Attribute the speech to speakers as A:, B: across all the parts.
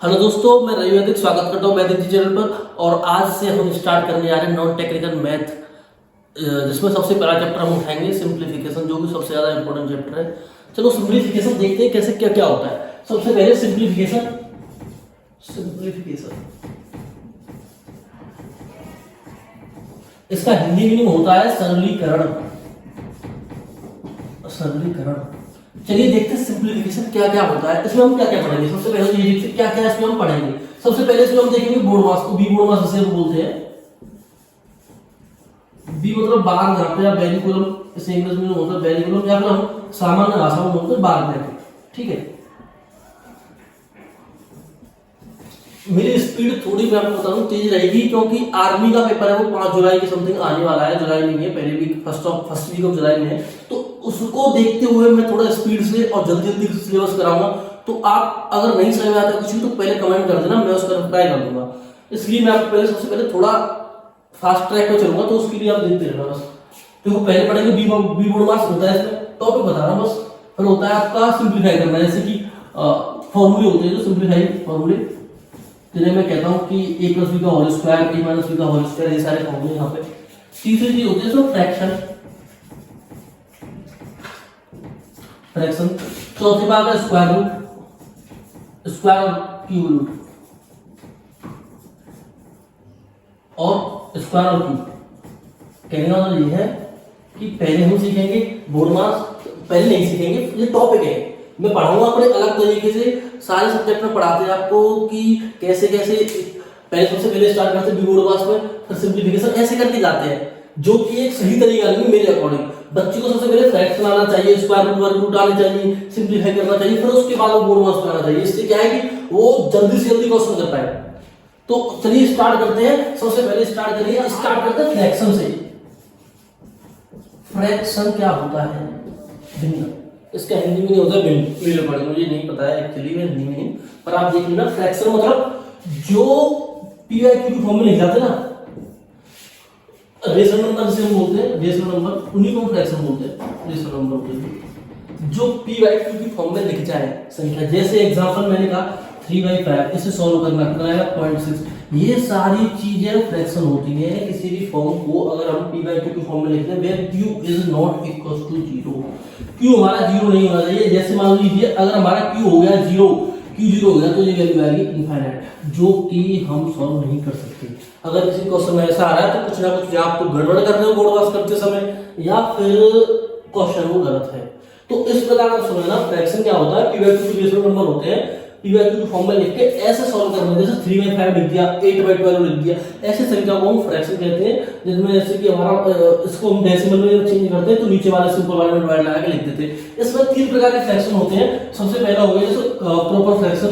A: Hello दोस्तों, मैं रवि वैदिक स्वागत करता हूँ वैदिक जी चैनल पर। और आज से हम स्टार्ट करने जा रहे हैं नॉन टेक्निकल मैथ, जिसमें सबसे पहला चैप्टर हम उठाएंगे सिंप्लीफिकेशन, जो कि सबसे ज़्यादा इंपॉर्टेंट चैप्टर है। चलो सिंप्लीफिकेशन देखते हैं कैसे क्या क्या होता है। सबसे पहले सिंप्लीफिकेशन सिंप्लीफिकेशन इसका हिंदी मीनिंग होता है सरलीकरण। सरलीकरण। चलिए देखते हैं सिंप्लीफिकेशन क्या क्या होता है। इसमें हम क्या क्या पढ़ेंगे। सबसे पहले तो ये देखते हैं क्या क्या इसमें हम पढ़ेंगे। सबसे पहले इसमें हम देखेंगे बोर्ड मास को। बी बोर्ड मास जिसे हम बोलते हैं। बी मतलब बार ग्राफ या बैरी कॉलम, इसे इंग्लिश में होता है बैरी कॉलम, या फिर हम सामान्य भाषा में बोलते हैं बार ब्रैकेट। ठीक है। मेरी स्पीड थोड़ी मैं आपको बता दूं तेज रहेगी, क्योंकि आर्मी का पेपर है वो 5 जुलाई की समथिंग आने वाला है। जुलाई नहीं है, पहले week first week of July में है। तो उसको देखते हुए मैं थोड़ा स्पीड से और जल्दी जल्दी सिलेबस कराऊंगा। तो आप अगर नहीं समझ में आता कुछ भी तो पहले कमेंट कर देना, मैं उसका रिप्लाई कर दूंगा। इसलिए मैं आपको पहले सबसे पहले थोड़ा फास्ट ट्रैक पे चलूंगा, तो उसके लिए आप देखते रहना बस। देखो पहले पढ़ेंगे बी बोर्ड मास होता है, इसमें टॉपिक बता रहा हूँ बस। फिर होता है आपका सिंप्लीफाई करना, जैसे कि फॉर्मूले होते हैं जो सिंप्लीफाई फॉर्मूले, जिन्हें मैं कहता हूँ कि a प्लस बी का whole square, a minus B का होल स्क्वायर, ये सारे फॉर्मूले यहाँ पे। तीसरी चीज होती है सो फ्रैक्शन। फ्रैक्शन चौथी बात है स्क्वायर रूट, स्क्वायर और क्यूब रूट, और स्क्वायर और क्यूब। कहने का मतलब ये है कि पहले हम सीखेंगे बोर्ड मास, पहले नहीं सीखेंगे, ये टॉपिक है। मैं पढ़ाऊंगा अपने अलग तरीके से, सारे सब्जेक्ट में पढ़ाते हैं आपको कि कैसे कैसे। पहले सबसे पहले स्टार्ट करते हैं बी बोर्ड मास में, फिर सिंप्लीफिकेशन, ऐसे करके जाते हैं, जो कि एक सही तरीका नहीं मेरे अकॉर्डिंग। बच्चे को सबसे पहले फ्रैक्शन आना चाहिए, स्क्वायर रूट वर्ग रूट आना चाहिए, सिंप्लीफाई करना चाहिए, फिर उसके बाद वो बोर्ड मास में आना चाहिए। इससे क्या है कि वो जल्दी से जल्दी क्वेश्चन कर पाए। तो चलिए स्टार्ट करते हैं। सबसे पहले स्टार्ट करते हैं फ्रैक्शन से। फ्रैक्शन क्या होता है? भिन्न। इसका हिंदी में नहीं होता है भिन्न पढ़ेंगे, मुझे नहीं पता है एक्चुअली में हिंदी में, पर आप देख लेना। फ्रैक्शन मतलब जो पी वाई क्यू की फॉर्म में लिख जाते हैं ना, रेशनल नंबर जिसे हम बोलते हैं, रेशनल नंबर, उन्हीं को हम फ्रैक्शन बोलते हैं। रेशनल नंबर बोलते हैं जो पी वाई क्यू की फॉर्म में लिख जाए संख्या। जैसे एग्जांपल मैंने कहा 3/5, इसे सॉल्व करना कितना आएगा 0.6। ये सारी चीजें फ्रैक्शन होती है किसी भी फॉर्म को। अगर हम पी बाई क्यू की फॉर्म में लिखते हैं where Q is not equal to 0, Q हमारा 0 नहीं होना चाहिए। जैसे मान लीजिए अगर हमारा क्यू हो गया 0, क्यू 0 हो गया तो ये वैल्यू आएगी इनफाइनाइट, जो कि हम सॉल्व नहीं कर सकते। अगर किसी क्वेश्चन में ऐसा आ रहा है तो कुछ ना कुछ या आप तो गड़बड़ कर रहे हो बोर्ड पास करते समय, या फिर क्वेश्चन वो गलत है। तो इस प्रकार का समझना फ्रैक्शन क्या होता है। पी बाई क्यू के रेशनल नंबर होते हैं, पी बाई क्यू की फॉर्म में लिख के ऐसे सॉल्व करना, जैसे 3/5 लिख दिया, 8/12 लिख दिया, ऐसे संख्या को हम फ्रैक्शन कहते हैं। जिसमें जैसे कि हमारा इसको हम डेसिमल में चेंज करते हैं तो नीचे वाले सिंपल वाले में डिवाइड लगा के लिख देते हैं। इसमें 3 प्रकार के फ्रैक्शन होते हैं। सबसे पहला हो गया जैसे प्रॉपर फ्रैक्शन।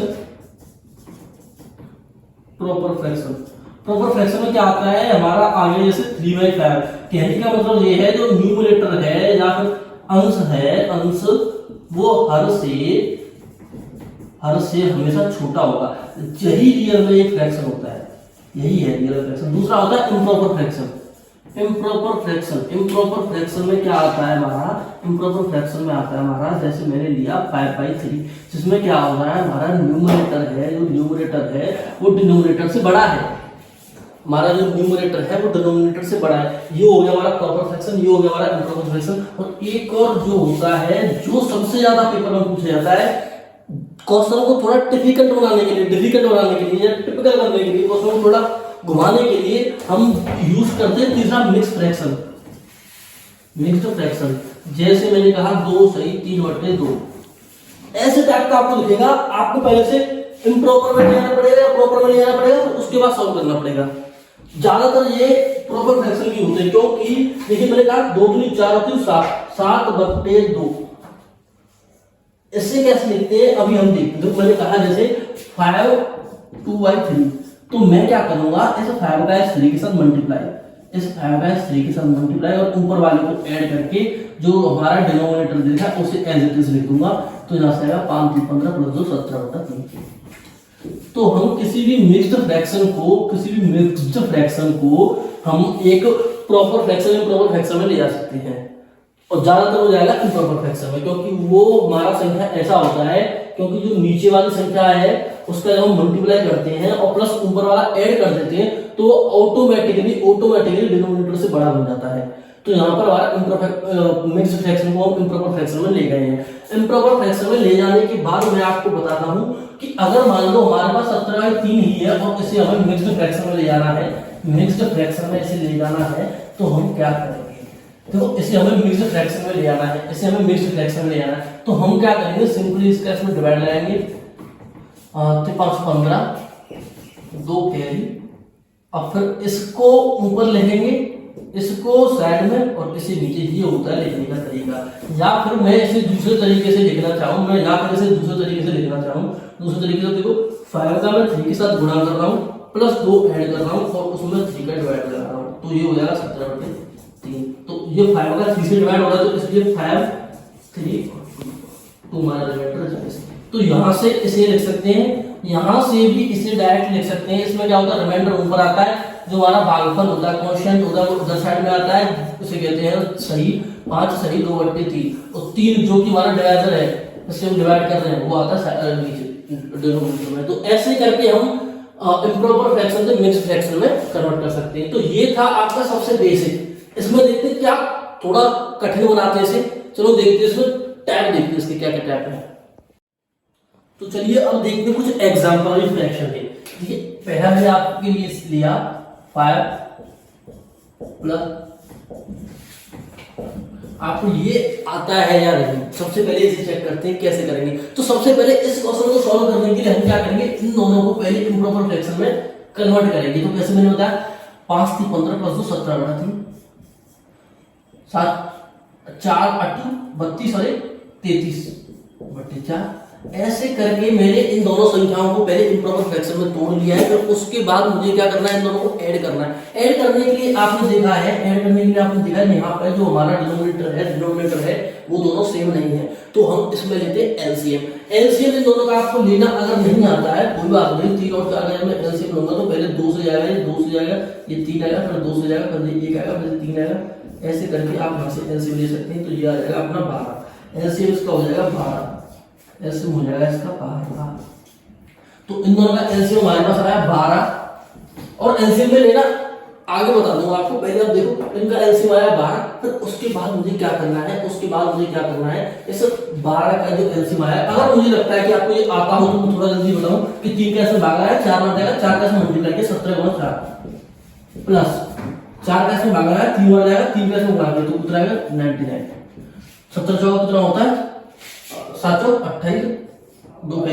A: प्रॉपर फ्रैक्शन में क्या आता है हमारा आगे, जैसे 3/5। कहने का मतलब ये है जो न्यूमरेटर है या फिर अंश है, अंश वो हर से हमेशा छोटा होगा। यही रियल में एक फ्रैक्शन होता है, यही है रियल फ्रैक्शन। दूसरा होता है इम्प्रॉपर फ्रैक्शन। इम्प्रॉपर फ्रैक्शन में क्या आता है हमारा? इम्प्रॉपर फ्रैक्शन में आता है हमारा, जैसे मैंने लिया 5/3, जिसमें क्या हो रहा है हमारा न्यूमरेटर है, जो न्यूमरेटर है वो डिनोमिनेटर से बड़ा है। हमारा जो न्यूमरेटर है वो डिनोमिनेटर से बड़ा है। ये हो गया हमारा प्रॉपर फ्रैक्शन, ये हो गया हमारा इम्प्रॉपर फ्रैक्शन। और एक और जो होता है, जो सबसे ज्यादा पेपर में पूछा जाता है, क्वेश्चन को थोड़ा डिफिकल्ट बनाने के लिए या टिपिकल करने के लिए, क्वेश्चन को थोड़ा घुमाने के लिए हम यूज करते हैं तीसरा मिक्स फ्रैक्शन। मिक्स्ड फ्रैक्शन जैसे मैंने कहा 2 सही 3/2, ऐसे टाइप का आपको दिखेगा। आपको पहले से इम्प्रॉपर में ले आना पड़ेगा या प्रॉपर में ले आना पड़ेगा, उसके बाद सॉल्व करना पड़ेगा। ज्यादातर ये प्रॉपर फ्रैक्शन की होते हैं, क्योंकि देखिए मैंने कहा 2 दूनी 4 होती है 7/2। इससे कैसे लिखते हैं अभी हम देखते हैं। मैंने कहा जैसे 5 2/3, तो मैं क्या करूंगा, इस 5/3 के साथ मल्टीप्लाई, और ऊपर वाले को ऐड करके जो हमारा डिनोमिनेटर देखा उसे एज इट इज लिख दूंगा। तो यहां से आएगा 5 3 15 + 2 17/3। तो हम किसी भी मिक्स्ड फ्रैक्शन को हम एक प्रॉपर फ्रैक्शन इम्प्रॉपर फ्रैक्शन में ले जा सकते हैं। और ज्यादातर हो जाएगा इम्प्रॉपर फ्रैक्शन में, क्योंकि वो हमारा संख्या ऐसा होता है, क्योंकि जो नीचे वाली संख्या है उसका जब हम मल्टीप्लाई करते हैं और प्लस ऊपर वाला ऐड कर देते हैं तो ऑटोमेटिकली डिनोमिनेटर से बड़ा बन जाता है। तो यहाँ पर हमारा मिक्स्ड फ्रैक्शन को हम इम्प्रॉपर फ्रैक्शन में ले गए हैं। इम्प्रॉपर फ्रैक्शन में ले जाने के बाद मैं आपको बताता हूँ कि अगर मान लो हमारे पास 17/3 ही है और इसे हमें मिक्स्ड फ्रैक्शन में ले जाना है, मिक्स्ड फ्रैक्शन में इसे ले जाना है तो हम क्या करेंगे? देखो इसे हमें मिक्स्ड फ्रैक्शन में ले जाना है, इसे हमें मिक्स्ड फ्रैक्शन में ले जाना है तो हम क्या करेंगे? सिंपली इसका इसमें डिवाइड लगाएंगे, 515 2 कैरी, और फिर इसको ऊपर लिखेंगे, इसको साइड में और इसे नीचे। ये होता है लिखने का तरीका। या फिर मैं इसे दूसरे तरीके से लिखना चाहूँ, मैं या फिर इसे दूसरे तरीके से लिखना चाहूँ, दूसरे तरीके से देखो 5 का मैं 3 के साथ गुणा कर रहा हूँ प्लस 2 ऐड कर रहा हूँ और उसमें 3 का डिवाइड लगा रहा हूँ तो ये हो जाएगा 17/3। तो ये 5 का 3 से डिवाइड हो रहा है तो इसलिए 5 3 2 हमारा रिमाइंडर। तो यहाँ से इसे लिख सकते हैं, यहाँ से भी इसे डायरेक्ट लिख सकते हैं। इसमें क्या होता है? रिमाइंडर ऊपर आता है, जो हमारा भागफल होता है कांस्टेंट होता है वो उधर साइड में आता है, उसे कहते हैं सही। 5 सही 2/3 और 3 जो कि हमारा डिवाइजर है, इससे हम डिवाइड कर रहे हैं, वो आता है नीचे डिनोमिनेटर में। तो ऐसे करके हम इम्प्रॉपर फ्रैक्शन से मिक्स्ड फ्रैक्शन में कन्वर्ट कर सकते हैं। तो ये था आपका सबसे बेसिक। इसमें देखते हैं क्या थोड़ा कठिन बनाते हैं इसे। चलो देखते हैं इसमें टाइप, देखते हैं इसके क्या क्या टाइप है। तो चलिए अब देखते हैं कुछ एग्जांपल फ्रैक्शन के। देखिए पहला मैंने आपके लिए लिया 5 प्लस, आपको ये आता है या नहीं? सबसे पहले इसे चेक करते हैं कैसे करेंगे। तो सबसे पहले इस क्वेश्चन को सॉल्व करने के लिए हम क्या करेंगे? इन दोनों को पहले इम्प्रॉपर फ्रैक्शन में कन्वर्ट करेंगे। तो कैसे मैंने बताया 5 3 15 प्लस 2 17/3, 7 4 8 32 और 33/4। ऐसे करके मैंने इन दोनों संख्याओं को पहले इम्प्रॉपर फ्रैक्शन में तोड़ लिया है। फिर उसके बाद मुझे क्या करना है? इन दोनों को ऐड करना है। ऐड करने के लिए आपने देखा है, ऐड करने के लिए आपने देखा है यहाँ पर जो हमारा डिनोमिनेटर है वो दोनों सेम नहीं है। तो हम इसमें लेते हैं एलसीएम। एलसीएम इन दोनों का आपको लेना अगर नहीं आता है कोई बात नहीं, 3 और 4 का मैं एलसीएम लूंगा तो पहले 2 से जाएगा, ये 2 से जाएगा, ये 3 आएगा, फिर 2 से जाएगा, फिर 1 आएगा, फिर 3 आएगा। ऐसे करके आप यहाँ से एलसीएम ले सकते हैं। तो ये आ जाएगा अपना 12। एलसीएम इसका हो जाएगा 12, एलसीएम हो जाएगा इसका 12। तो इन दोनों का एलसीएम हमारे पास आया 12 और एलसीएम में लेना आगे बता दूंगा आपको। पहले आप देखो इनका एलसीएम आया 12, फिर उसके बाद मुझे क्या करना है? उसके बाद मुझे क्या करना है? इस 12 का जो एलसीएम आया, अगर मुझे लगता है कि आपको ये आता हो तो मैं थोड़ा जल्दी बताऊं कि 3 कैसे भागा है, 4 में जाएगा, 4 कैसे मल्टीप्लाई किया 17/4 प्लस 4 कैसे भागा है 3 में जाएगा, 3 कैसे भागा दिया तो कितना आएगा 99। 17 चौका कितना होता है? 7 चौक 28, 2 का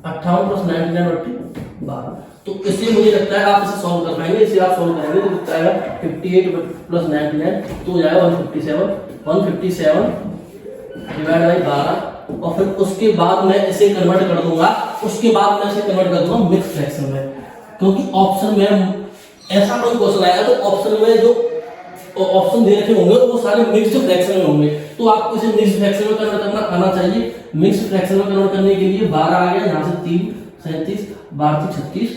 A: 58 प्लस 99/12। तो इससे मुझे लगता है आप इसे सॉल्व कर पाएंगे। इसे आप सॉल्व करेंगे तो कितना आएगा 58 प्लस 99 तो हो जाएगा 157 डिवाइड बाई 12। और फिर उसके बाद मैं इसे कन्वर्ट कर दूंगा, उसके बाद मैं इसे कन्वर्ट कर दूंगा मिक्स फ्रैक्शन में। क्योंकि ऑप्शन में ऐसा कोई क्वेश्चन आएगा तो ऑप्शन में जो ऑप्शन दे रखे होंगे वो सारे मिक्स्ड फ्रैक्शन में होंगे। तो आपको इसे मिक्स्ड फ्रैक्शन में कन्वर्ट करना आना चाहिए। मिक्स्ड फ्रैक्शन में कन्वर्ट करने के लिए 12 आ गया, यहाँ से 3 37 12 36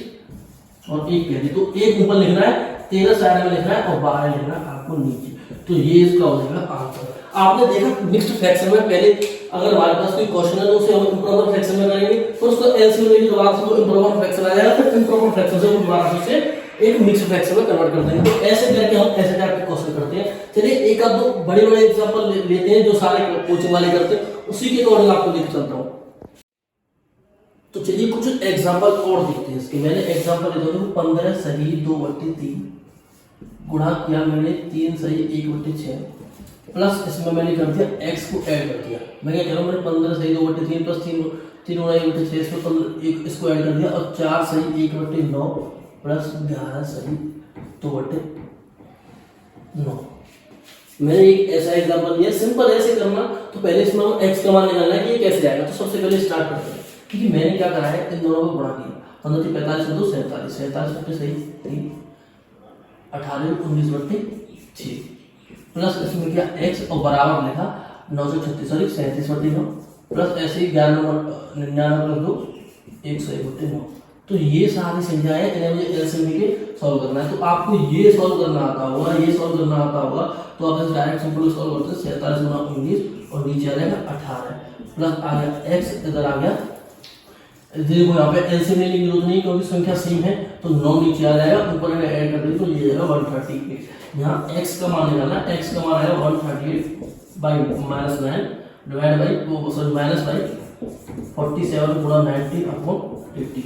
A: और 1 कह दी। तो 1 ऊपर लिखना है, 13 साइड में लिखना है और 12 लिखना है आपको नीचे। तो ये इसका हो जाएगा आंसर। आपने देखा मिक्स्ड फ्रैक्शन में पहले अगर हमारे पास कोई क्वेश्चन है तो उसे हम इम्प्रॉपर फ्रैक्शन में करेंगे, फिर उसको एलसीएम लेके दोबारा से वो इम्प्रॉपर फ्रैक्शन आ जाएगा, फिर इम्प्रॉपर फ्रैक्शन से वो दोबारा से एक मिक्स्ड फ्रैक्शन में कन्वर्ट कर देंगे। तो ऐसे करके हम ऐसे टाइप के क्वेश्चन करते हैं। चलिए एक आध दो बड़े बड़े एग्जांपल लेते हैं जो सारे कोचिंग वाले करते हैं, उसी के अकॉर्डिंग आपको लेके चलता हूँ। तो चलिए कुछ एग्जांपल और देखते हैं इसके। मैंने एग्जांपल ले दो 15 सही 2/3 गुणा किया मैंने 3 सही 1/6 प्लस इसमें मैंने कर दिया x को ऐड कर दिया। मैं क्या कह रहा हूँ, मैंने 15 सही 2/3 प्लस 3 गुणा 1/6 इसमें 15 इसको ऐड कर दिया और 4 सही 1/9 प्लस 11 सही 2/9। मैंने एक ऐसा एग्जांपल लिया, सिंपल ऐसे करना। तो पहले इसमें हम x का मान निकालना है कि ये कैसे आएगा। तो सबसे पहले स्टार्ट करते हैं। ठीक है, मैंने क्या करा है, इन दोनों को गुणा किया। 15 3 45 2 47 47 सही 3 18 19/6 प्लस इसमें क्या x और बराबर लिखा 936 सॉरी 37/9 प्लस ऐसे ही 99 प्लस 2 101/9। तो ये सारी संख्याएं हैं, इन्हें मुझे एलसीएम लेके सॉल्व करना है। तो आपको ये सॉल्व करना आता होगा, ये सॉल्व करना आता होगा तो आप इसे डायरेक्ट सिंपल सॉल्व करते हैं। 47 गुणा 19 और नीचे आ जाएगा 18 प्लस आ गया x, इधर आ गया देखो यहाँ पे एलसीएम लेने की जरूरत नहीं क्योंकि संख्या सेम है, तो 9 नीचे आ जाएगा, ऊपर में ऐड कर देंगे तो ये जाएगा 138। यहाँ x का मान निकालना, x का मान आएगा 138 by -9 divide by sorry minus by 47 गुणा 90 अपॉन 80।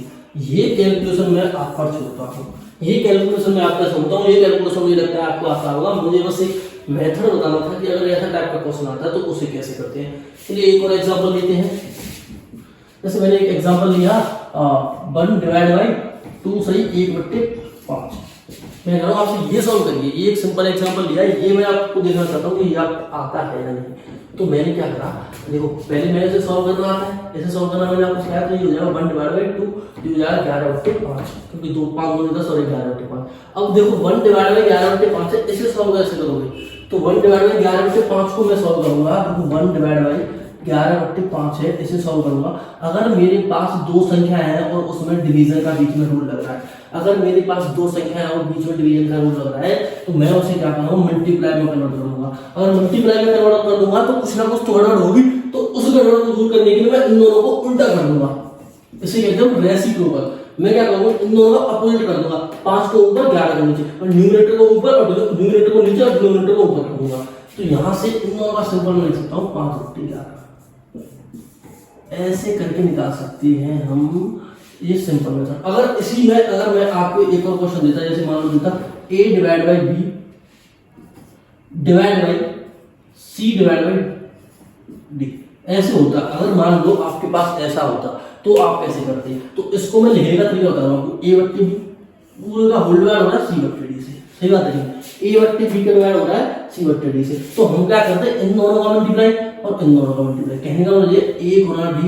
A: ये कैलकुलेशन मैं आप पर छोड़ता हूँ, ये कैलकुलेशन मैं आपका छोड़ता हूँ। ये कैलकुलेशन मुझे लगता है आपको आता होगा। मुझे बस एक मेथड बताना था कि अगर ऐसा टाइप का क्वेश्चन आता है तो उसे कैसे करते हैं। चलिए एक और एग्जांपल लेते हैं। जैसे मैंने एक एग्जांपल लिया 1 डिवाइड बाई 2 सही 1/5। मैं कह रहा हूँ आपसे ये सॉल्व करिए। ये एक सिंपल एग्जांपल लिया, ये मैं आपको देखना चाहता हूँ कि ये आप आता है या नहीं। तो मैंने क्या करा, देखो पहले मैंने इसे सॉल्व करना आता है, ऐसे सॉल्व करना मैंने आपको सिखाया। तो ये हो जाएगा 1 डिवाइड बाई 2, ये हो जाएगा 11/5 क्योंकि 2 5 2 10 और 11/5। अब देखो 1 डिवाइड बाई 11/5 है, इसे सॉल्व कैसे करोगे। तो 1 डिवाइड बाई 11/5 को मैं सॉल्व करूंगा। देखो 1 डिवाइड बाई 11/5 है, इसे सॉल्व करूंगा। अगर मेरे पास दो संख्या है और उसमें डिवीजन का बीच में रूल लग रहा है, अगर मेरे पास दो संख्या है और बीच में डिवीजन का रूल लग रहा है, तो मैं उसे क्या करूंगा, मल्टीप्लाई में कन्वर्ट करूंगा। अगर मल्टीप्लाई में कन्वर्ट कर दूंगा तो कुछ ना कुछ तो गड़बड़ होगी, तो उस गड़बड़ को दूर करने के लिए मैं इन दोनों को उल्टा कर दूंगा। इसे कहते हैं रेसिप्रोकल। मैं क्या करूंगा, इन दोनों का अपोजिट कर दूंगा। 5 को ऊपर 11 को नीचे, और न्यूमरेटर को ऊपर और न्यूमरेटर को नीचे और डिनोमिनेटर को ऊपर कर दूंगा। तो यहां से इन दोनों का सिंपल मैं लिख सकता हूं 5/11। ऐसे करके निकाल सकते हैं हम, ये सिंपल मेथड। अगर इसी में अगर मैं आपको एक और क्वेश्चन देता, जैसे मान लो देता a divide by b divide by c divide by d, ऐसे होता। अगर मान लो आपके पास ऐसा होता तो आप कैसे करते। तो इसको मैं लिखने का तरीका बता रहा हूँ। a/b पूरे का होल डिवाइड हो रहा है c/d से, सही बात है। a/b का डिवाइड हो रहा है c/d से, तो हम क्या करते हैं, इन दोनों का मल्टीप्लाई और इन दोनों का मल्टीप्लाई। कहने का मतलब a Guna d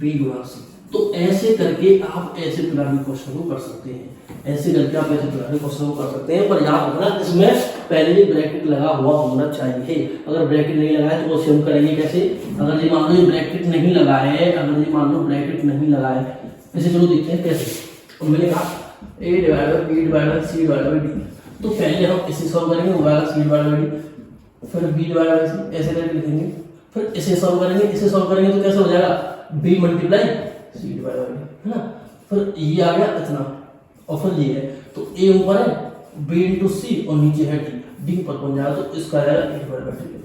A: b Guna c। तो ऐसे करके आप ऐसे प्रकार के क्वेश्चन को कर सकते हैं, ऐसे करके आप ऐसे प्रकार के क्वेश्चन को कर सकते हैं। पर याद रखना इसमें पहले ही ब्रैकेट लगा हुआ होना चाहिए। अगर ब्रैकेट नहीं लगा है तो वो हम करेंगे कैसे। अगर ये मान लो ये ब्रैकेट नहीं लगा है, अगर ये मान लो ब्रैकेट नहीं लगा है, इसे चलो देखते हैं कैसे। और मैंने कहा a divide by b divide by c divide by d, तो पहले हम इसे सॉल्व करेंगे, वो आएगा c डिवाइड बाई d, फिर b डिवाइड बाई c, ऐसे करके लिखेंगे। फिर इसे सॉल्व करेंगे, इसे सॉल्व करेंगे तो कैसे हो जाएगा, b multiply c divide by d, है ना। फिर ये आ गया इतना, और फिर ये है, तो a ऊपर है, b इंटू c और नीचे है d ऊपर बन जाएगा, तो इसका आएगा a डिवाइड बाई d।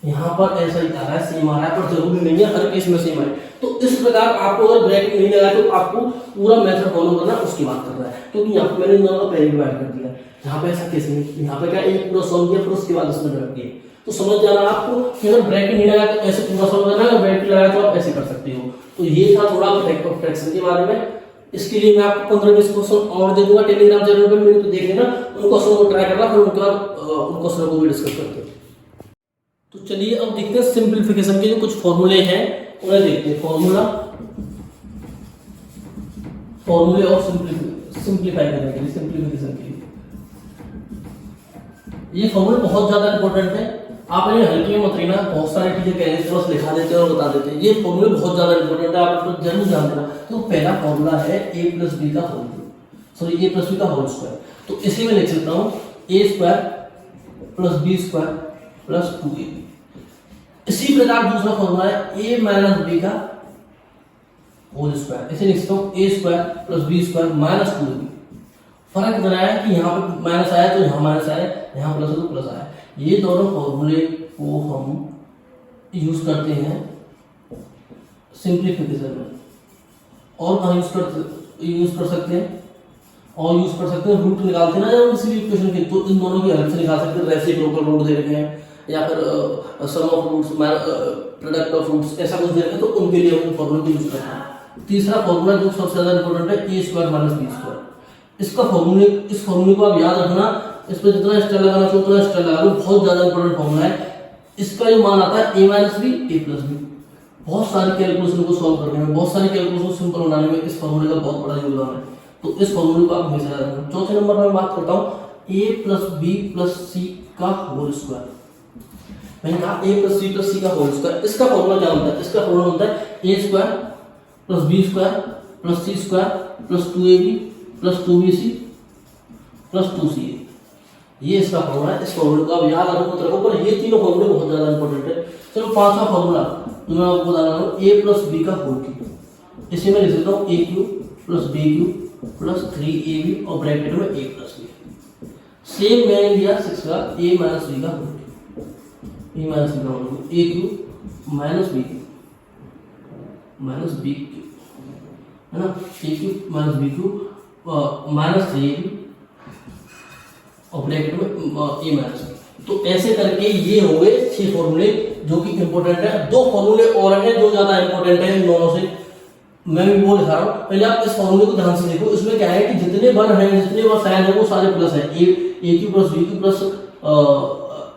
A: यहाँ पर ऐसा ही आ रहा है, सेम आ रहा है, पर जरूरी नहीं है हर केस में सेम आए। तो इस प्रकार आपको अगर ब्रैकेट नहीं लगा तो आपको पूरा मेथड फॉलो करना, उसकी बात कर रहा है। क्योंकि यहाँ पे मैंने इन दोनों का पहले डिवाइड कर दिया, यहाँ पे ऐसा केस नहीं। यहाँ पे क्या एक पूरा सॉल्व किया, फिर उसके बाद इसमें रख दिए। तो समझ जाना आपको कि अगर ब्रैकेट नहीं लगा तो ऐसे पूरा सॉल्व करना है, अगर ब्रैकेट लगा तो आप ऐसे कर सकते हो। तो ये था थोड़ा फ्रैक्शन के बारे में। इसके लिए मैं आपको 15-20 क्वेश्चन और दे दूंगा टेलीग्राम चैनल पर, मेरे तो देख लेना, उन क्वेश्चन को ट्राई करना, फिर उनके बाद उन क्वेश्चन को भी डिस्कस करते हैं। तो चलिए अब देखते हैं सिंप्लीफिकेशन के जो कुछ फॉर्मूले हैं उन्हें देखते हैं। फॉर्मूले और सिंप्लीफाई करने के लिए, सिंप्लीफिकेशन के लिए ये फॉर्मूले बहुत ज्यादा इंपॉर्टेंट है। आप इन्हें हल्के में मत लेना, बहुत सारे टीचर कह रहे हैं बस लिखा देते हैं और बता देते हैं। ये फॉर्मूले बहुत ज्यादा इंपॉर्टेंट है, आप इसको जरूर जान देना। तो पहला फॉर्मूला है a प्लस b का whole sorry a plus b का होल स्क्वायर। तो इसी में लिख सकता हूँ a square plus b square plus 2ab। इसी प्रकार दूसरा फॉर्मूला है a माइनस b का होल स्क्वायर। इसे लिख सकता हूँ a square plus b square minus 2ab। फर्क इतना है कि यहाँ पे माइनस आया तो यहाँ माइनस आया, यहाँ प्लस है तो प्लस आया। ये दोनों फॉर्मूले को हम यूज करते हैं सिंप्लीफिकेशन में। और कहाँ यूज कर सकते हैं, और यूज कर सकते हैं रूट निकालते हैं ना जब किसी भी इक्वेशन के, तो इन दोनों की अलग से निकाल सकते हैं। रेसिप्रोकल रूट दे रखे हैं या फिर sum of roots, product of roots, ऐसा कुछ दे रखे हैं, तो उनके लिए हम फॉर्मूले को यूज करते हैं। तीसरा फॉर्मूला जो सबसे ज्यादा इंपॉर्टेंट है a square minus b square. इसका फॉर्मूले, इस फॉर्मूले को आप याद रखना, इस पर जितना स्टार लगाना चाहिए उतना स्टार लगा दो, बहुत ज्यादा इंपॉर्टेंट फॉर्मूला है। इसका जो मान आता है a minus b a plus b। बहुत सारी कैलकुलेशन को सॉल्व करने में, बहुत सारी कैलकुलेशन को सिंपल बनाने में इस फॉर्मूले का बहुत बड़ा योगदान है। तो इस फॉर्मूले को आप हमेशा याद रखना। चौथे नंबर पर मैं बात करता हूँ a plus b plus c का होल स्क्वायर। मैंने कहा a plus b plus c का होल स्क्वायर। इसका फॉर्मूला क्या होता है, इसका फॉर्मूला होता है a square plus b square plus c square plus 2ab plus 2bc plus 2ca। ये इसका फॉर्मूला है। इस फॉर्मूले को आप याद रखो मत रखो, पर ये तीनों फॉर्मूले बहुत ज्यादा इंपॉर्टेंट है। चलो पांचवा फॉर्मूला तो मैं आपको बता रहा हूँ ए प्लस बी का होल क्यूब, इसे मैं लिख सकता हूँ a cube plus b cube plus 3ab और ब्रैकेट में ए प्लस बी। सेम मैंने दिया 6 का ए माइनस बी का whole cube, a minus B का whole cube, a cube minus b cube है ना, a cube minus b cube minus 3ab और ब्रैकेट में ए माइनस बी। तो ऐसे करके ये हो गए 6 फॉर्मूले जो कि इंपॉर्टेंट है। 2 फॉर्मूले और हैं जो ज्यादा इंपॉर्टेंट है इन दोनों से, मैं भी वो दिखा रहा हूँ। पहले आप इस फॉर्मूले को ध्यान से देखो, इसमें क्या है कि जितने बार हैं जितने बार साइन है वो सारे प्लस है, a cube plus b cube plus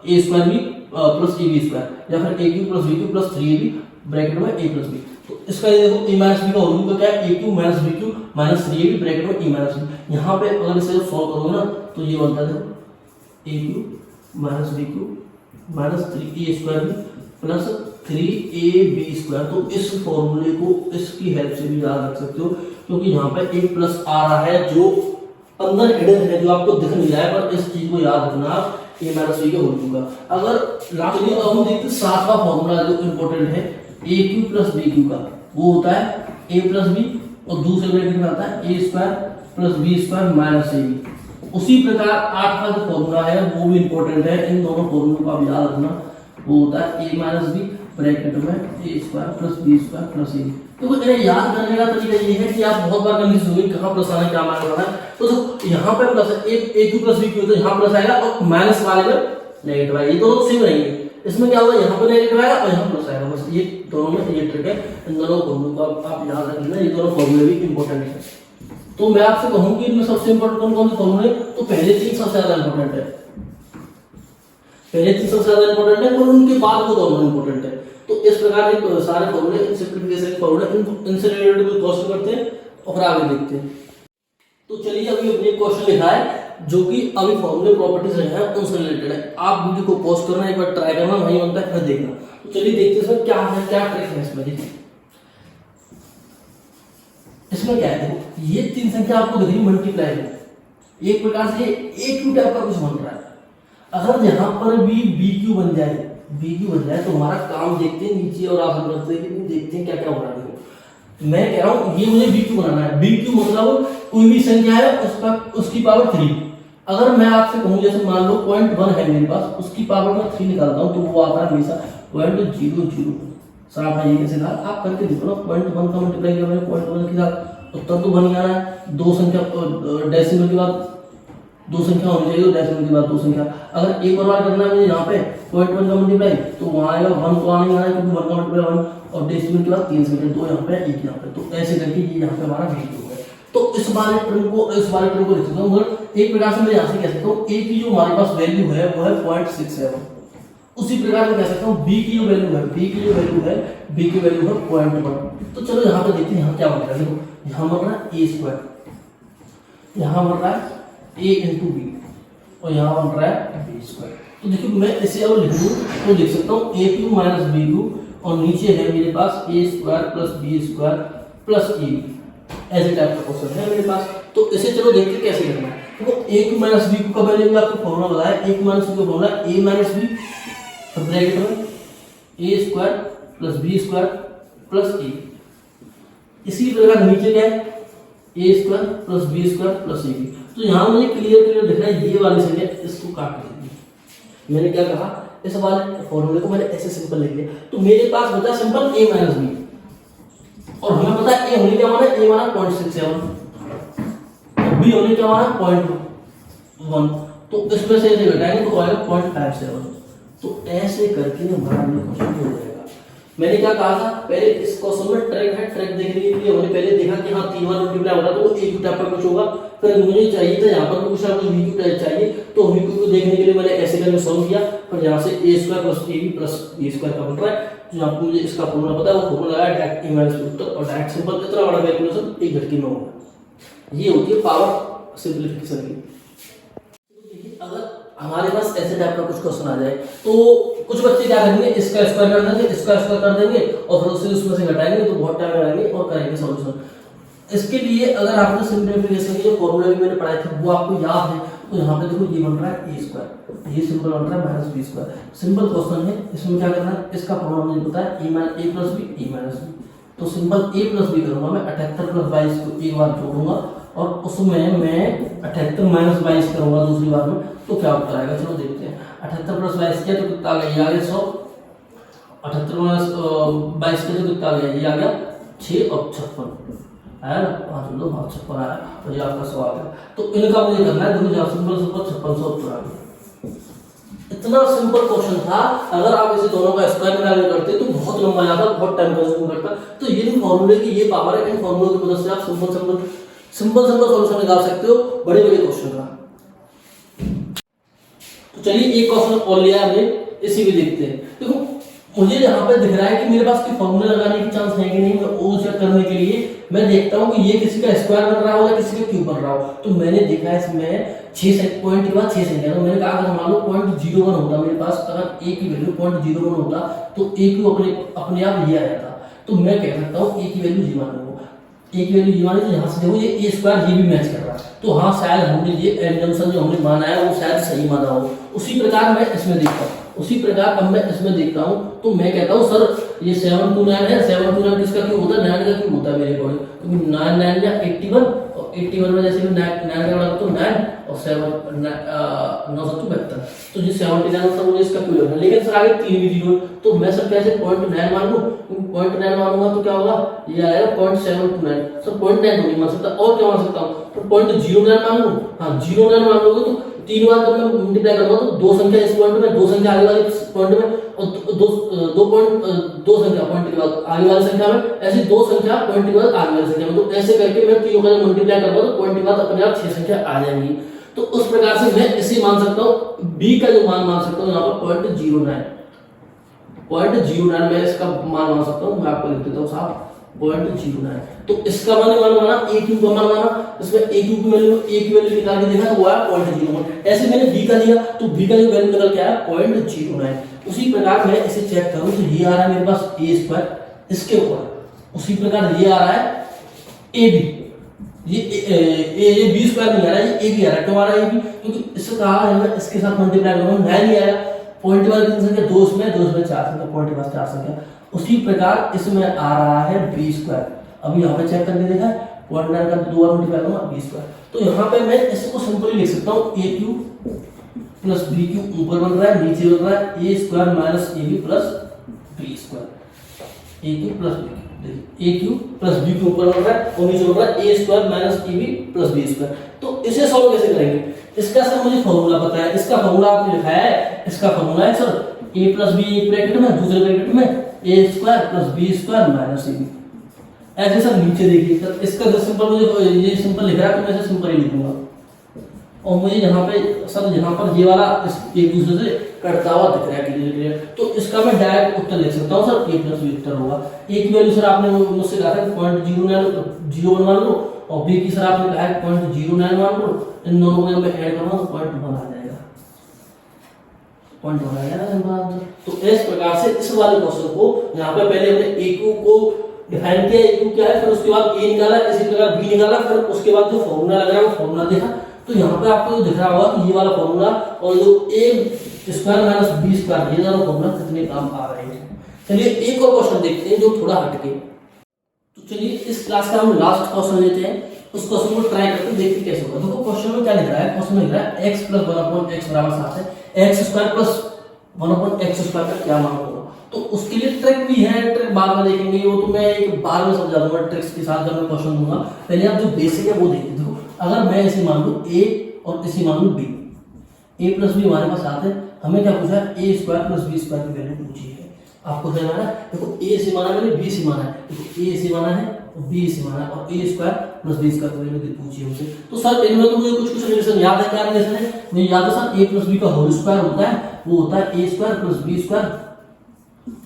A: a square b plus a b square, या फिर a cube plus b cube plus 3ab bracket में ए प्लस बी। तो इसका ये देखो ए माइनस बी का होल क्यूब क्या है, a cube minus b cube minus 3ab bracket में ए माइनस बी। यहाँ पे अगर इसे सॉल्व करोगे ना तो ये बनता है a cube minus b cube minus 3a square b plus 3ab square. तो इस फॉर्मूले को इसकी हेल्प से भी याद रख सकते हो, क्योंकि यहाँ पे एक प्लस आ रहा है जो अंदर हिडन है, जो आपको दिख नहीं रहा है, पर इस चीज को याद रखना ए माइनस बी के होल क्यूब का। अगर लास्ट में हम देखते हैं 7वां फॉर्मूला जो इंपॉर्टेंट है, a cube plus b cube का, वो होता है ए प्लस बी और दूसरे ब्रैकेट में आता है a square plus b square minus a b. उसी प्रकार 8वां जो फॉर्मूला है वो भी इंपॉर्टेंट है, इन दोनों फॉर्मूलों को आप याद रखना, वो होता है ए माइनस बी ब्रैकेट में a square plus b square plus a. तो इन्हें याद करने का तरीका ये है कि आप बहुत बार कंफ्यूज होंगे कहाँ प्लस आना है क्या माइनस आना है। तो यहाँ पे प्लस है, a cube plus b Q, तो यहाँ प्लस आएगा और माइनस वाले में नेगेटिव आएगा, ये दोनों सेम रहेंगे। इसमें क्या होगा, यहाँ पे नेगेटिव आएगा और यहाँ प्लस आएगा, बस ये दोनों में ये ट्रिक है। इन दोनों फॉर्मूलों को आप याद रख लेना, ये दोनों फॉर्मूले भी इंपॉर्टेंट है। तो मैं आपसे कहूँ कि इनमें सबसे इंपॉर्टेंट कौन कौन से फॉर्मूले, तो पहले 3 सबसे ज्यादा इंपॉर्टेंट है, पहले 3 सबसे ज्यादा इंपॉर्टेंट है और उनके बाद वो दोनों इंपॉर्टेंट है। तो इस प्रकार के सारे फॉर्मूले, इन सिंपलीफिकेशन के फॉर्मूले, इनसे रिलेटेड कोई क्वेश्चन करते हैं और फिर आगे देखते हैं। तो चलिए अभी अपने क्वेश्चन लिखा है जो कि अभी फॉर्मूले प्रॉपर्टीज हैं उनसे रिलेटेड है। आप वीडियो को पॉज करना, एक बार ट्राई करना, वहीं बनता है फिर देखना। तो चलिए देखते हैं इसमें क्या है, क्या ट्रिक है इसमें। देखिए इसमें क्या है, देखो ये 3 संख्या आपको दिख रही है मल्टीप्लाई में, एक प्रकार से ए क्यू टाइप का कुछ बन रहा है। अगर यहाँ पर भी बी क्यू बन जाए, बी क्यू बन जाए तो हमारा काम देखते हैं नीचे और आप करते हैं, देखते हैं क्या क्या हो रहा है। मैं कह रहा हूँ ये मुझे बी क्यू बनाना है, बी क्यू मतलब कोई भी संख्या है उसकी पावर 3। अगर मैं आपसे कहूँ जैसे मान लो 0.1 है मेरे पास, उसकी पावर में 3 निकालता हूँ तो वो आता है हमेशा 0.00। साफ है, ये कैसे था आप करके देखो ना, 0.1 का मल्टीप्लाई किया मैंने 0.1 के साथ, उत्तर तो बन गया है। 2 संख्या डेसिमल के बाद 2 संख्या होनी चाहिए, डेसिमल के बाद 2 संख्या। अगर एक बार करना है मुझे यहाँ पे 0.1 का मल्टीप्लाई तो वहाँ आएगा 1 तो आने आना है, क्योंकि 1 का मल्टीप्लाई 1 और डेसिमल के बाद 3 संख्या, 2 यहाँ पे 1 यहाँ पे। तो ऐसे करके ये यहाँ पे हमारा वीडियो है। तो इस वाले टर्म को लिख सकता हूँ, मगर एक प्रकार से मैं यहाँ से कह सकता हूँ ए की जो हमारे पास वैल्यू है वो है 0.67। उसी प्रकार मैं कह सकता हूँ बी की जो वैल्यू है, बी की वैल्यू है 0.1। तो चलो यहाँ पे देखते हैं यहाँ क्या बन रहा है। देखो यहाँ बन रहा है ए स्क्वायर, यहाँ बन रहा है ए इंटू बी और यहाँ बन रहा है बी स्क्वायर। तो देखिए मैं इसे अगर लिख दूँ तो लिख सकता हूँ a cube minus b cube और नीचे है मेरे पास a square plus b square plus a b. ऐसे टाइप का क्वेश्चन है मेरे पास। तो इसे चलो देखते कैसे करना है। तो a cube minus b cube का मैंने भी आपको फॉर्मूला बताया, ए क्यू माइनस बी का formula a minus b bracket में a square plus b square plus a. इसी प्रकार नीचे क्या है a square plus b square plus a b. तो यहाँ मुझे क्लियर दिख रहा है ये वाली संख्या, इसको काट दीजिए। मैंने क्या कहा, इस वाले फॉर्मूले को मैंने ऐसे सिंपल लिख लिया। तो मेरे पास बचा सिंपल ए माइनस बी और हमें पता है ए होने क्या माना, ए माना 0.67 और बी होने क्या माना 0.1। तो इसमें से ऐसे घटाएंगे तो आएगा 0.57। तो ऐसे करके हमारा क्वेश्चन हो जाएगा। मैंने क्या कहा था पहले, इस क्वेश्चन में ट्रैक है, ट्रैक देखने के लिए हमने पहले देखा कि हाँ 3 बार मल्टीप्लाई हो रहा है तो एक टाइप का कुछ होगा। फिर मुझे चाहिए था यहाँ पर कुछ ना कुछ वी क्यू चाहिए, तो वी क्यू को देखने के लिए मैंने ऐसे करके सॉल्व किया। फिर यहाँ से a square plus a b plus b square का बन रहा है। जो आपको मुझे इसका फॉर्मूला पता है वो फॉर्मूला लगाया डायरेक्ट ए माइनस उत्तर और डायरेक्ट सिंपल इतना बड़ा कैलकुलेशन एक झटके में होगा। ये होती है पावर सिंप्लीफिकेशन की। अगर हमारे पास ऐसे टाइप का कुछ क्वेश्चन आ जाए तो कुछ बच्चे क्या करेंगे, इसका स्क्वायर कर देंगे, इसका स्क्वायर कर देंगे और फिर उससे उसमें से घटाएंगे तो बहुत टाइम लगाएंगे और करेंगे सॉल्यूशन। इसके लिए अगर आपने सिंप्लीफिकेशन के जो फॉर्मूला भी मैंने पढ़ाए थे वो आपको याद है तो यहाँ पे देखो ये बन रहा है ए स्क्वायर, ये सिंपल बन रहा है minus B square. Simple question है, इसमें क्या करना है, इसका फॉर्मूला मुझे पता है ए प्लस बी ए माइनस बी। तो सिंपल ए प्लस बी करूंगा मैं, 78 प्लस 22 को एक बार जोड़ूंगा और उसमें मैं 78 माइनस 22 करूंगा दूसरी बार में, तो क्या उत्तर आएगा, चलो देखते हैं। 78 प्लस 22 किया तो कितना आ गया, ये आ गया 100। 78 माइनस 22 किया तो कितना आ गया, ये आ गया 6 और 56 है ना, 5 दो 56 आया, तो ये आपका 100 आ गया। तो इनका मुझे करना है, देखो सिंपल 5600 उत्तर आ गया। इतना सिंपल क्वेश्चन था, अगर आप इसे दोनों का स्क्वायर में कैलकुलेट करते तो बहुत लंबा जाता, बहुत टाइम कंज्यूम करता। तो ये फॉर्मूले की ये पावर है, इन फॉर्मूले की मदद से आप सिंपल सॉल्यूशन निकाल सकते हो बड़े बड़े क्वेश्चन का। तो चलिए एक क्वेश्चन और लिया हमने, इसी भी देखते हैं। देखो मुझे यहाँ पे दिख रहा है कि मेरे पास कोई फॉर्मूला लगाने की चांस है कि नहीं, मैं वो चेक करने के लिए मैं देखता हूँ कि ये किसी का स्क्वायर बन रहा हो या किसी का क्यूब बन रहा हो। तो मैंने देखा इसमें 6 पॉइंट के बाद 6 संख्या, तो मैंने कहा अगर मान लो 0.01 होता मेरे पास, अगर ए की वैल्यू 0.01 होता तो ए क्यू अपने आप ये आ जाता। तो मैं कह सकता हूँ ए की वैल्यू जी मानूंगा, ए की वैल्यू जी मानी, तो यहाँ से देखो ये ए स्क्वायर ये भी मैच कर रहा है, तो हाँ शायद हमने ये एन जंक्शन जो हमने माना है वो शायद सही माना हो। उसी प्रकार मैं इसमें देखता हूँ, उसी प्रकार अब मैं इसमें देखता हूँ, तो मैं कहता हूँ सर ये 729 है, 729 किसका क्यूब होता है, 9 का क्यूब होता है मेरे अकॉर्डिंग, क्योंकि 9 9 या 81 और 81 में जैसे भी 9 का बड़ा तो 9 और 7 9 7 72, तो ये 79 सर मुझे इसका क्यूब है। लेकिन सर आगे 3 भी जीरो, तो मैं सर कैसे 0.9 मान लूं, 0.9 मानूंगा तो क्या होगा, ये आएगा 0.729। सर 0.9 तो नहीं मान सकता, और क्या मान सकता हूँ, तो 0.09 मान लूं। हाँ 09 मान लोगे तो 3 बार जब मैं मल्टीप्लाई करूंगा तो 2 संख्या इस पॉइंट में, 2 संख्या आगे वाले पॉइंट में, और 2 संख्या पॉइंट के बाद आगे वाली संख्या में, ऐसे 2 संख्या पॉइंट के बाद आगे वाली संख्या में। तो ऐसे करके मैं तीनों का मल्टीप्लाई करूंगा तो पॉइंट के बाद अपने आप 6 संख्या आ जाएंगी। तो उस प्रकार से मैं इसे मान सकता हूँ, बी का जो मान सकता हूँ यहाँ पर 0.09 मैं इसका मान सकता हूँ। मैं आपको लिख देता हूँ साहब 0.09। तो इसका मान माना, ए क्यू का मान माना, इसमें ए क्यू की वैल्यू, ए की वैल्यू निकाल के देखा तो वो आया 0.01। ऐसे मैंने बी का लिया तो बी का जो वैल्यू निकल के आया 0.09। उसी प्रकार मैं इसे चेक करूं तो ये आ रहा है मेरे पास ए स्क्वायर, इसके ऊपर उसी प्रकार ये आ रहा है ए बी, ये बी स्क्वायर नहीं आ रहा है, ये ए बी आ रहा है। क्यों आ रहा है ए बी, क्योंकि इससे कहा है मैं इसके साथ मल्टीप्लाई करूंगा, 9 नहीं आया, पॉइंट के बाद कितनी संख्या 2 इसमें 4 संख्या, पॉइंट के बाद 4 संख्या। उसी प्रकार इसमें आ रहा है बी स्क्वायर। अभी यहाँ पे चेक करके देखा है 0.9 का 2 बार मल्टीप्लाई करूंगा बी स्क्वायर। तो यहाँ पे मैं इसको सिंपली लिख सकता हूँ a cube plus b cube, ऊपर बन रहा है नीचे बन रहा है a square minus a b plus b square, a cube plus b cube, a cube plus b cube ऊपर बन रहा है और नीचे बन रहा है a square minus a b plus b square. तो इसे सॉल्व कैसे करेंगे, इसका सर मुझे फॉर्मूला पता है, इसका फॉर्मूला आपने लिखा है, इसका फॉर्मूला है सर ए प्लस बी एक ब्रैकेट में, दूसरे ब्रैकेट में a square plus b square minus a b. ऐसे सर नीचे देखिए सर, इसका जो सिंपल मुझे ये सिंपल लिख रहा है तो मैं इसे सिंपल ही लिखूंगा। और मुझे यहाँ पे सर यहाँ पर ये वाला एक दूसरे से कटता हुआ दिख रहा है क्लियर, तो इसका मैं डायरेक्ट उत्तर लिख सकता हूँ सर ए प्लस बी उत्तर होगा। ए की वैल्यू सर आपने मुझसे कहा था 0.01 मान लो, और बी की सर आपने कहा है 0.09 मान लो, इन दोनों को मैं ऐड करूंगा तो 0.1 आ जाएगा, 0.1 आ जाएगा। तो इस प्रकार से इस वाले क्वेश्चन को यहाँ पे पहले हमने ए क्यू को डिफाइन किया, ए क्यू क्या है, फिर उसके बाद ए निकाला, इसी प्रकार बी निकाला, फिर उसके बाद जो फॉर्मूला लग रहा है वो फॉर्मूला देखा। तो यहाँ पे आपको दिख रहा होगा कि ये वाला फॉर्मूला और जो ए स्क्वायर माइनस बी स्क्वायर, ये दोनों फॉर्मूला कितने काम आ रहे हैं। चलिए एक और क्वेश्चन देखते हैं जो थोड़ा हटके। तो चलिए इस क्लास का हम लास्ट क्वेश्चन लेते हैं, उस क्वेश्चन को ट्राई करके देखते कैसे होगा। देखो क्वेश्चन में क्या लिख रहा है, क्वेश्चन में लिख रहा है x प्लस 1/x बराबर 7 है, x square plus 1/x square का क्या मान होगा। तो उसके लिए ट्रिक भी है, ट्रिक बाद में देखेंगे, वो तो मैं एक बार में समझा दूंगा ट्रिक्स के साथ जब मैं क्वेश्चन दूंगा। पहले आप जो बेसिक है वो देखिए। देखो अगर मैं इसे मान लूं a और इसे मान लूं b, a प्लस b हमारे पास 7 है, हमें क्या पूछा है a square plus b square की वैल्यू पूछी है। आपको क्या माना है, देखो a से माना मैंने, b से माना है, देखो a से माना है और b से माना है, और a square plus b square की वैल्यू पूछी है मुझे। तो सर इनमें तो मुझे कुछ रिलेशन याद है, क्या रिलेशन है मुझे याद है सर, a प्लस b का होल स्क्वायर होता है, वो होता है a square plus b square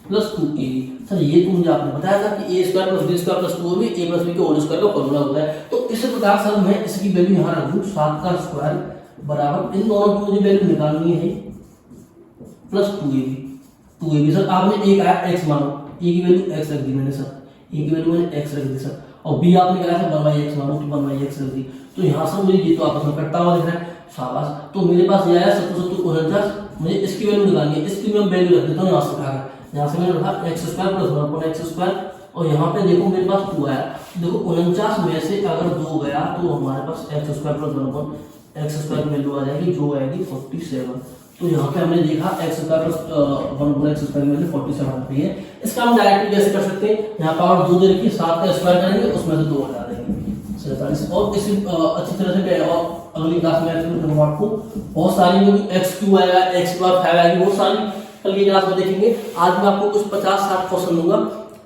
A: plus 2ab। Sir ये तो मुझे आपने बताया था कि a square plus b square plus 2ab a plus b के होल स्क्वायर का फॉर्मूला होता है। तो इस प्रकार सर मैं इसकी वैल्यू यहाँ रख दूं, 7 का स्क्वायर बराबर इन दोनों की मुझे वैल्यू निकालनी है प्लस 2ab। सर आपने एक आया x मानो, a की वैल्यू x रख दी मैंने सर, a की वैल्यू मैंने x रख दी सर, और b आपने कहा था 1/x मानो तो 1/x रख दी। तो यहाँ सर मुझे ये तो आपस में कटता हुआ दिख रहा है, शाबाश। तो मेरे पास ये आया 749, मुझे इसकी वैल्यू निकालनी है, इसकी मैं वैल्यू रख देता हूँ यहाँ से उठा कर, यहाँ से मैंने रखा एक्स स्क्वायर प्लस 1/x², और यहाँ पे देखो मेरे पास 2 आया। देखो 49 में से अगर 2 गया तो हमारे पास x² प्लस 1/x² की वैल्यू आ जाएगी, जो आएगी 47। तो यहाँ पे हमने देखा x² प्लस 1/x² की वैल्यू 47 आ रही है। इसका हम डायरेक्टली कैसे कर सकते हैं, यहाँ पावर 2 दे रखी, 7 का स्क्वायर करेंगे, उसमें से 2 हटा देंगे, 47। और इसी अच्छी तरह से मैं और अगली क्लास में आपको बहुत सारी जो x³ आएगा, x⁵ आएगी, बहुत सारी अगली क्लास में देखेंगे। आज मैं आपको कुछ 50-60 क्वेश्चन दूंगा।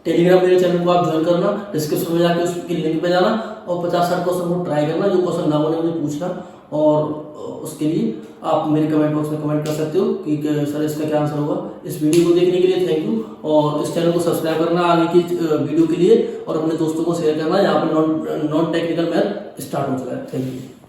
A: टेलीग्राम मेरे चैनल को आप ज्वाइन करना, डिस्क्रिप्शन में जाके उसकी लिंक पे जाना और 50-60 क्वेश्चन को ट्राई करना, जो क्वेश्चन ना बने मुझे पूछना, और उसके लिए आप मेरे कमेंट बॉक्स में कमेंट कर सकते हो कि सर इसका क्या आंसर होगा। इस वीडियो को देखने के लिए थैंक यू, और इस चैनल को सब्सक्राइब करना आगे की वीडियो के लिए, और अपने दोस्तों को शेयर करना। यहाँ पर नॉन टेक्निकल मैथ स्टार्ट हो चुका है। Thank you.